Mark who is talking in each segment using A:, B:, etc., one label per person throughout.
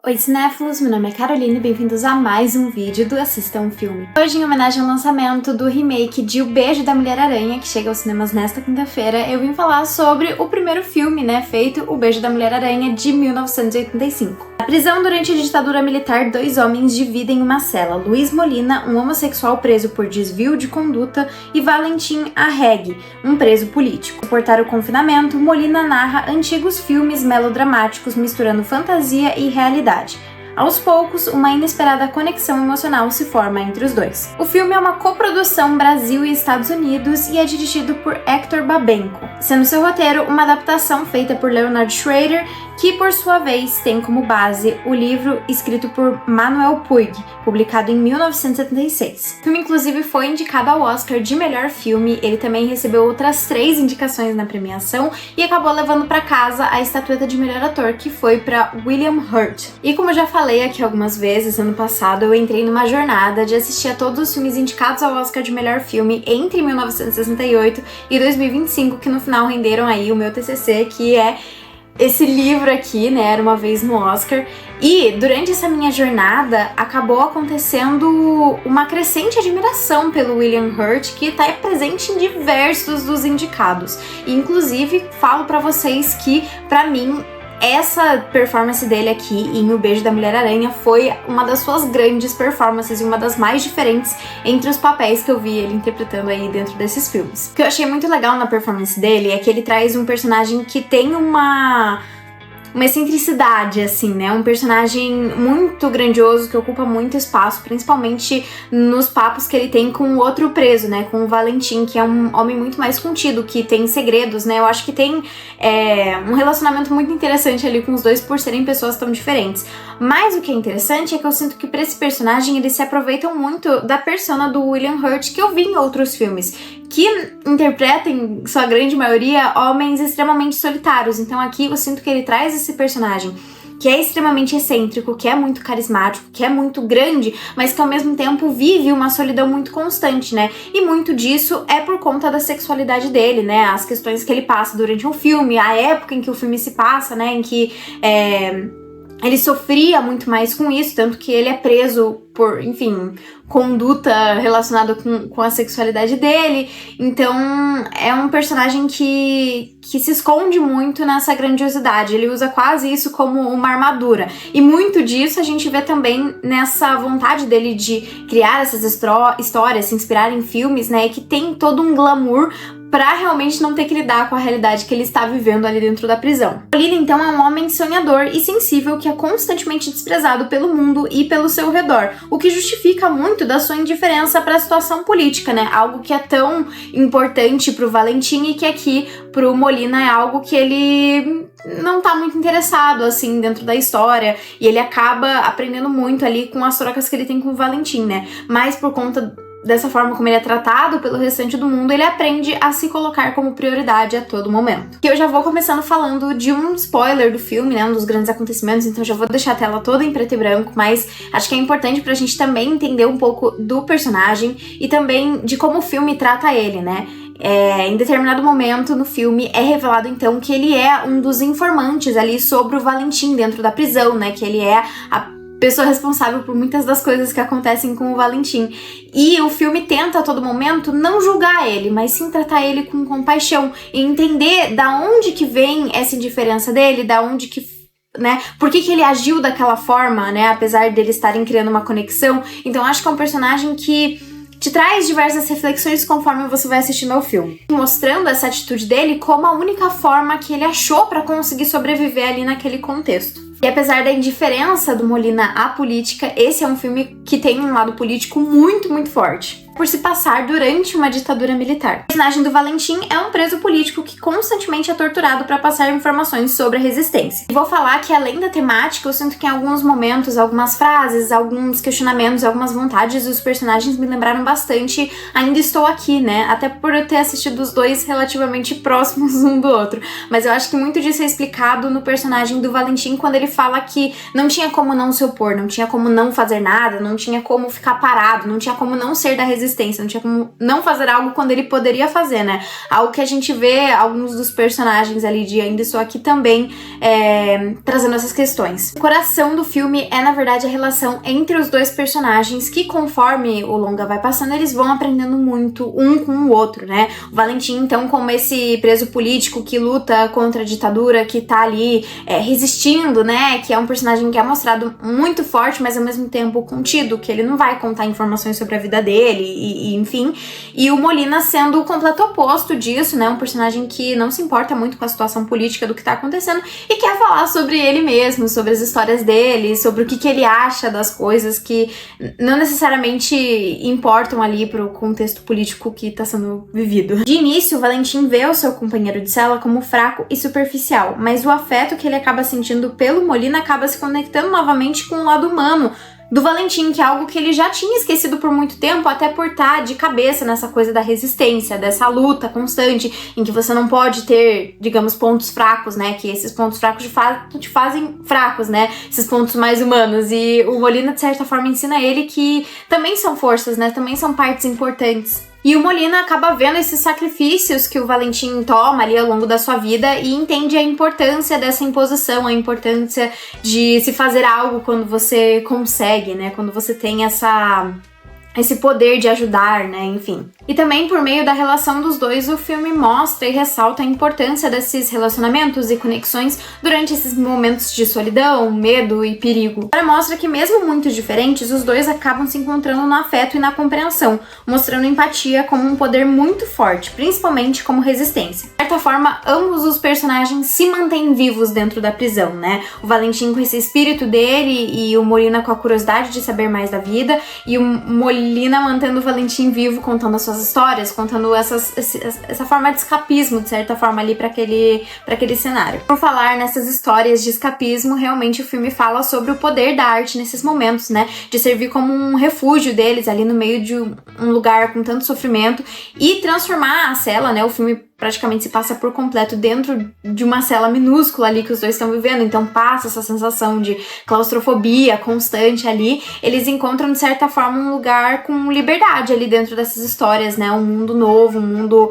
A: Oi cinéfilos, meu nome é Caroline e bem-vindos a mais um vídeo do Assista um Filme. Hoje, em homenagem ao lançamento do remake de O Beijo da Mulher-Aranha, que chega aos cinemas nesta quinta-feira, eu vim falar sobre o primeiro filme, feito, O Beijo da Mulher-Aranha, de 1985. Na prisão durante a ditadura militar, dois homens dividem uma cela. Luiz Molina, um homossexual preso por desvio de conduta, e Valentim Arregui, um preso político. Para suportar o confinamento, Molina narra antigos filmes melodramáticos misturando fantasia e realidade. Aos poucos, uma inesperada conexão emocional se forma entre os dois. O filme é uma coprodução Brasil e Estados Unidos e é dirigido por Hector Babenco, sendo seu roteiro uma adaptação feita por Leonard Schrader, que por sua vez tem como base o livro escrito por Manuel Puig, publicado em 1976. O filme inclusive foi indicado ao Oscar de melhor filme, ele também recebeu outras 3 indicações na premiação e acabou levando para casa a estatueta de melhor ator, que foi para William Hurt. E como eu já falei aqui algumas vezes, ano passado eu entrei numa jornada de assistir a todos os filmes indicados ao Oscar de melhor filme entre 1968 e 2025, que no final renderam aí o meu TCC, que é esse livro aqui, Era Uma Vez no Oscar. E durante essa minha jornada acabou acontecendo uma crescente admiração pelo William Hurt, que está presente em diversos dos indicados. E inclusive falo pra vocês que, pra mim, essa performance dele aqui em O Beijo da Mulher-Aranha foi uma das suas grandes performances e uma das mais diferentes entre os papéis que eu vi ele interpretando aí dentro desses filmes. O que eu achei muito legal na performance dele é que ele traz um personagem que tem uma excentricidade, assim, um personagem muito grandioso, que ocupa muito espaço, principalmente nos papos que ele tem com o outro preso, com o Valentim, que é um homem muito mais contido, que tem segredos, Eu acho que tem um relacionamento muito interessante ali com os dois por serem pessoas tão diferentes. Mas o que é interessante é que eu sinto que pra esse personagem eles se aproveitam muito da persona do William Hurt, que eu vi em outros filmes, que interpretam, em sua grande maioria, homens extremamente solitários. Então aqui eu sinto que ele traz esse personagem que é extremamente excêntrico, que é muito carismático, que é muito grande, mas que ao mesmo tempo vive uma solidão muito constante, E muito disso é por conta da sexualidade dele, As questões que ele passa durante o filme, a época em que o filme se passa, em que ele sofria muito mais com isso, tanto que ele é preso por, conduta relacionada com a sexualidade dele. Então é um personagem que se esconde muito nessa grandiosidade, ele usa quase isso como uma armadura. E muito disso a gente vê também nessa vontade dele de criar essas histórias, se inspirar em filmes, e que tem todo um glamour pra realmente não ter que lidar com a realidade que ele está vivendo ali dentro da prisão. Molina, então, é um homem sonhador e sensível que é constantemente desprezado pelo mundo e pelo seu redor, o que justifica muito da sua indiferença para a situação política, Algo que é tão importante pro Valentim e que aqui pro Molina é algo que ele não tá muito interessado, assim, dentro da história, e ele acaba aprendendo muito ali com as trocas que ele tem com o Valentim, Mas por conta dessa forma como ele é tratado pelo restante do mundo, ele aprende a se colocar como prioridade a todo momento. E eu já vou começando falando de um spoiler do filme, um dos grandes acontecimentos, então já vou deixar a tela toda em preto e branco, mas acho que é importante pra gente também entender um pouco do personagem e também de como o filme trata ele, Em determinado momento no filme é revelado então que ele é um dos informantes ali sobre o Valentim dentro da prisão, que ele é a pessoa responsável por muitas das coisas que acontecem com o Valentim. E o filme tenta a todo momento não julgar ele, mas sim tratar ele com compaixão e entender da onde que vem essa indiferença dele, da onde que por que ele agiu daquela forma, apesar dele estarem criando uma conexão. Então acho que é um personagem que te traz diversas reflexões conforme você vai assistindo ao filme, mostrando essa atitude dele como a única forma que ele achou para conseguir sobreviver ali naquele contexto. E apesar da indiferença do Molina à política, esse é um filme que tem um lado político muito, muito forte, por se passar durante uma ditadura militar. O personagem do Valentim é um preso político que constantemente é torturado para passar informações sobre a resistência. E vou falar que, além da temática, eu sinto que em alguns momentos, algumas frases, alguns questionamentos, algumas vontades dos personagens me lembraram bastante Ainda Estou Aqui, Até por eu ter assistido os dois relativamente próximos um do outro. Mas eu acho que muito disso é explicado no personagem do Valentim, quando ele fala que não tinha como não se opor, não tinha como não fazer nada, não tinha como ficar parado, não tinha como não ser da resistência, resistência, não tinha como não fazer algo quando ele poderia fazer, né? Algo que a gente vê alguns dos personagens ali de Ainda Estou Aqui também trazendo essas questões. O coração do filme é, na verdade, a relação entre os dois personagens que, conforme o longa vai passando, eles vão aprendendo muito um com o outro, né? O Valentim, então, como esse preso político que luta contra a ditadura, que tá ali resistindo, né? Que é um personagem que é mostrado muito forte, mas ao mesmo tempo contido, que ele não vai contar informações sobre a vida dele, e enfim. E o Molina sendo o completo oposto disso, né? Um personagem que não se importa muito com a situação política do que tá acontecendo e quer falar sobre ele mesmo, sobre as histórias dele, sobre o que ele acha das coisas que não necessariamente importam ali pro contexto político que tá sendo vivido. De início, o Valentim vê o seu companheiro de cela como fraco e superficial, mas o afeto que ele acaba sentindo pelo Molina acaba se conectando novamente com o lado humano do Valentim, que é algo que ele já tinha esquecido por muito tempo, até por estar de cabeça nessa coisa da resistência, dessa luta constante, em que você não pode ter, digamos, pontos fracos, né, que esses pontos fracos te fazem fracos, né, esses pontos mais humanos, e o Molina, de certa forma, ensina ele que também são forças, né, também são partes importantes. E o Molina acaba vendo esses sacrifícios que o Valentim toma ali ao longo da sua vida e entende a importância dessa imposição, a importância de se fazer algo quando você consegue, né? Quando você tem esse poder de ajudar, né, enfim. E também por meio da relação dos dois, o filme mostra e ressalta a importância desses relacionamentos e conexões durante esses momentos de solidão, medo e perigo. Agora mostra que mesmo muito diferentes, os dois acabam se encontrando no afeto e na compreensão, mostrando empatia como um poder muito forte, principalmente como resistência. De certa forma, ambos os personagens se mantêm vivos dentro da prisão, né? O Valentim com esse espírito dele e o Molina com a curiosidade de saber mais da vida, e o Molina mantendo o Valentim vivo, contando as suas histórias, contando essa forma de escapismo, de certa forma, ali pra aquele cenário. Por falar nessas histórias de escapismo, realmente o filme fala sobre o poder da arte nesses momentos, né? De servir como um refúgio deles ali no meio de um lugar com tanto sofrimento e transformar a cela, né? O filme praticamente se passa por completo dentro de uma cela minúscula ali que os dois estão vivendo, então passa essa sensação de claustrofobia constante ali. Eles encontram, de certa forma, um lugar com liberdade ali dentro dessas histórias, né? Um mundo novo, um mundo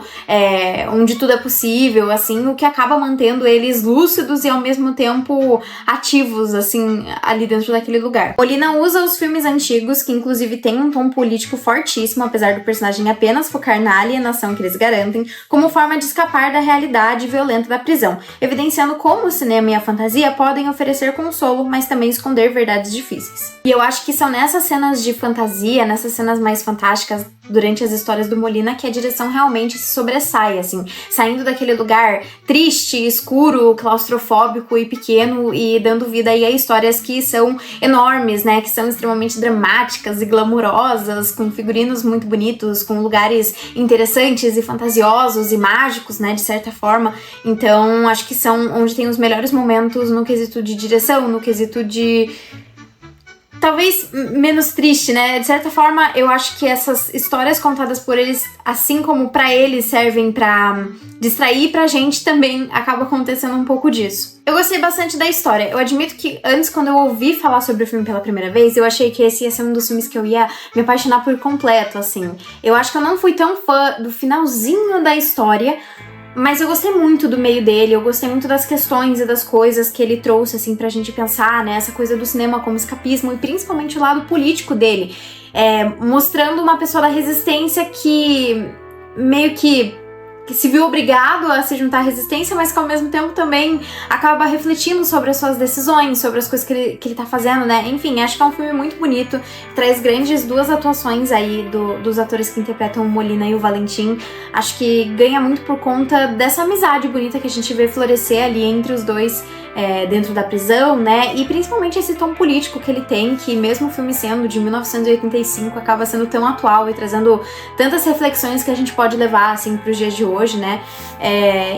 A: onde tudo é possível, assim, o que acaba mantendo eles lúcidos e ao mesmo tempo ativos, assim, ali dentro daquele lugar. Molina usa os filmes antigos, que inclusive tem um tom político fortíssimo, apesar do personagem apenas focar na alienação que eles garantem, como forma de escapar da realidade violenta da prisão, evidenciando como o cinema e a fantasia podem oferecer consolo, mas também esconder verdades difíceis. E eu acho que são nessas cenas de fantasia, nessas cenas mais fantásticas durante as histórias do Molina, que a direção realmente se sobressai, assim, saindo daquele lugar triste, escuro, claustrofóbico e pequeno e dando vida aí a histórias que são enormes, né, que são extremamente dramáticas e glamurosas, com figurinos muito bonitos, com lugares interessantes e fantasiosos e mágicos, né, de certa forma. Então, acho que são onde tem os melhores momentos no quesito de direção, no quesito de talvez menos triste, né? De certa forma, eu acho que essas histórias contadas por eles, assim como pra eles servem pra distrair, pra gente também acaba acontecendo um pouco disso. Eu gostei bastante da história. Eu admito que antes, quando eu ouvi falar sobre o filme pela primeira vez, eu achei que esse ia ser um dos filmes que eu ia me apaixonar por completo, assim. Eu acho que eu não fui tão fã do finalzinho da história, mas eu gostei muito do meio dele, eu gostei muito das questões e das coisas que ele trouxe, assim, pra gente pensar, né? Essa coisa do cinema como escapismo e principalmente o lado político dele. Mostrando uma pessoa da resistência que meio que se viu obrigado a se juntar à resistência, mas que ao mesmo tempo também acaba refletindo sobre as suas decisões, sobre as coisas que ele tá fazendo, né? Enfim, acho que é um filme muito bonito, traz grandes duas atuações aí dos atores que interpretam o Molina e o Valentim. Acho que ganha muito por conta dessa amizade bonita que a gente vê florescer ali entre os dois dentro da prisão, né? E principalmente esse tom político que ele tem, que mesmo o filme sendo de 1985, acaba sendo tão atual e trazendo tantas reflexões que a gente pode levar, assim, pros dias de hoje, né?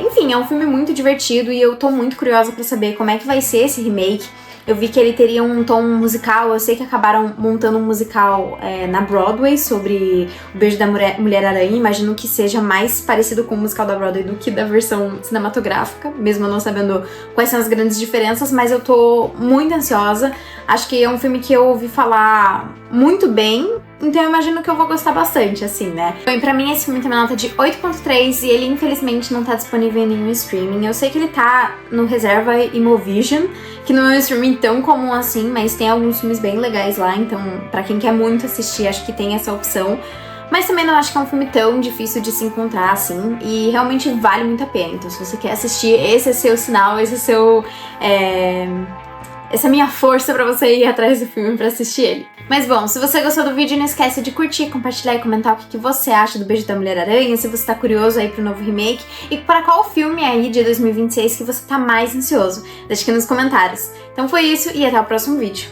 A: Enfim, é um filme muito divertido e eu tô muito curiosa pra saber como é que vai ser esse remake. Eu vi que ele teria um tom musical, eu sei que acabaram montando um musical na Broadway sobre O Beijo da Mulher-Aranha. Imagino que seja mais parecido com o musical da Broadway do que da versão cinematográfica, mesmo eu não sabendo quais são as grandes diferenças, mas eu tô muito ansiosa. Acho que é um filme que eu ouvi falar muito bem, então eu imagino que eu vou gostar bastante, assim, né? Bem, pra mim esse filme tem uma nota de 8.3 e ele infelizmente não tá disponível em nenhum streaming. Eu sei que ele tá no reserva Imovision, que não é um streaming tão comum assim, mas tem alguns filmes bem legais lá, então pra quem quer muito assistir, acho que tem essa opção. Mas também não acho que é um filme tão difícil de se encontrar, assim, e realmente vale muito a pena. Então se você quer assistir, esse é seu sinal, esse é seu... essa é a minha força pra você ir atrás do filme pra assistir ele. Mas bom, se você gostou do vídeo, não esquece de curtir, compartilhar e comentar o que você acha do Beijo da Mulher-Aranha, se você tá curioso aí pro novo remake, e para qual filme aí de 2026 que você tá mais ansioso. Deixa aqui nos comentários. Então foi isso e até o próximo vídeo.